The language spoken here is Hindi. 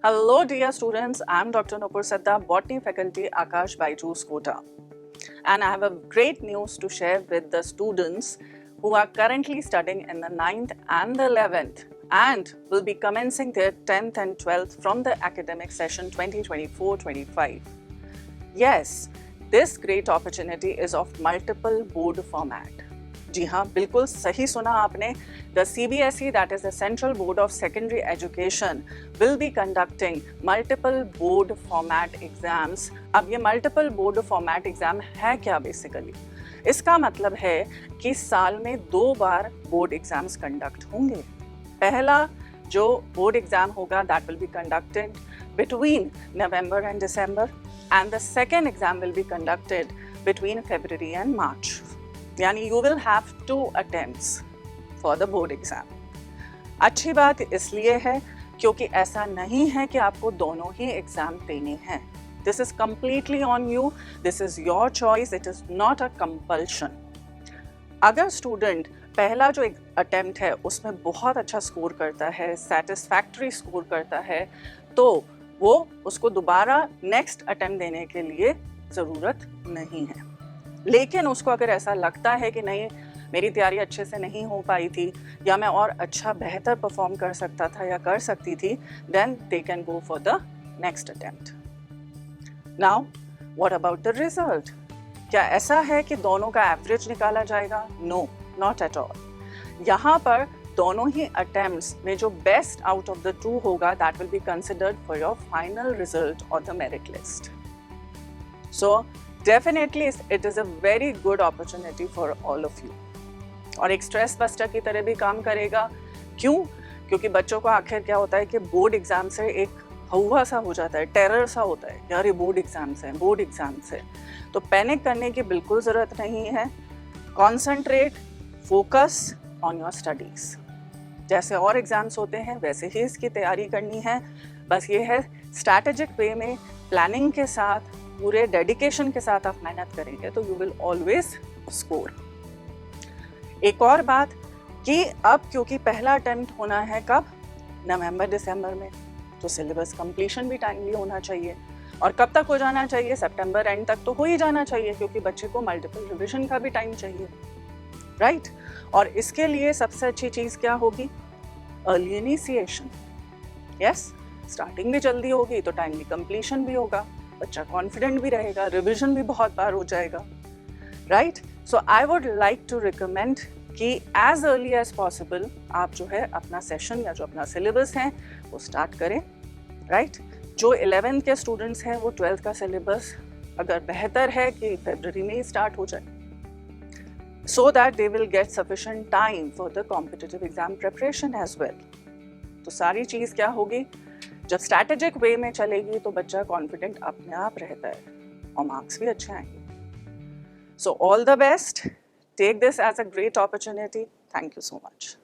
Hello dear students, I am Dr. Nupur Sadda, Botany Faculty, Akash Byju's Kota. And I have a great news to share with the students who are currently studying in the 9th and the 11th and will be commencing their 10th and 12th from the academic session 2024-25. Yes, this great opportunity is of multiple board format. जी हाँ, बिल्कुल सही सुना आपने. The CBSE, that is the Central Board of Secondary Education, will be conducting multiple board format exams. अब ये multiple board format exam है क्या basically? इसका मतलब है कि साल में 2 बार board exams conduct होंगे. पहला जो board exam होगा that will be conducted between November and December, and the second exam will be conducted between February and March. यानी you will have 2 attempts for the board exam. अच्छी बात इसलिए है क्योंकि ऐसा नहीं है कि आपको दोनों ही एग्जाम देने हैं. This is completely on you. This is your choice. It is not a compulsion. अगर स्टूडेंट पहला जो अटेम्प्ट है उसमें बहुत अच्छा स्कोर करता है, सेटिस्फैक्टरी स्कोर करता है, तो वो उसको दोबारा नेक्स्ट अटेम्प्ट देने के लिए ज़रूरत नहीं है. लेकिन उसको अगर ऐसा लगता है कि नहीं, मेरी तैयारी अच्छे से नहीं हो पाई थी या मैं और अच्छा बेहतर परफॉर्म कर सकता था या कर सकती थी, then they can go for the next attempt. Now what about the result? क्या ऐसा है कि दोनों का एवरेज निकाला जाएगा? No, not at all. यहाँ पर दोनों ही अटेम्प्ट्स में जो बेस्ट आउट ऑफ द 2 होगा, that will be considered for your final result और the merit list. So definitely it is a very good opportunity for all of you. और एक स्ट्रेस बस्टर की तरह भी काम करेगा. क्यों? क्योंकि बच्चों को आखिर क्या होता है कि बोर्ड एग्जाम से एक हवा सा हो जाता है, टेरर सा होता है, यार ये बोर्ड एग्जाम्स हैं, बोर्ड एग्जाम्स है. तो पैनिक करने की बिल्कुल ज़रूरत नहीं है. Concentrate, focus on your studies. जैसे और एग्जाम्स होते हैं वैसे ही इसकी तैयारी करनी है. बस ये है, स्ट्रैटेजिक वे में प्लानिंग के साथ, पूरे डेडिकेशन के साथ आप मेहनत करेंगे तो यू विल ऑलवेज स्कोर. एक और बात कि अब क्योंकि पहला अटेम्प्ट होना है कब? नवंबर दिसंबर में, तो सिलेबस कंप्लीशन भी टाइमली होना चाहिए. और कब तक हो जाना चाहिए? सितंबर एंड तक तो हो ही जाना चाहिए, क्योंकि बच्चे को मल्टीपल रिविजन का भी टाइम चाहिए, राइट? और इसके लिए सबसे अच्छी चीज़ क्या होगी? Early initiation. यस, स्टार्टिंग भी जल्दी होगी तो टाइमली कंप्लीशन भी होगा, बच्चा कॉन्फिडेंट भी रहेगा, रिविजन भी बहुत बार हो जाएगा, right? So I would like to recommend कि एज अर्ली एज पॉसिबल आप जो है अपना सेशन या जो अपना सिलेबस है वो स्टार्ट करें, राइट? जो 11th के स्टूडेंट्स हैं वो 12th का सिलेबस अगर बेहतर है कि फरवरी में ही स्टार्ट हो जाए, so that they will get sufficient time for the competitive exam preparation as well. तो सारी चीज़ क्या होगी? जब स्ट्रैटेजिक वे में चलेगी तो बच्चा कॉन्फिडेंट अपने आप रहता है और मार्क्स भी अच्छे आएंगे. So all the best. Take this as a great opportunity. Thank you so much.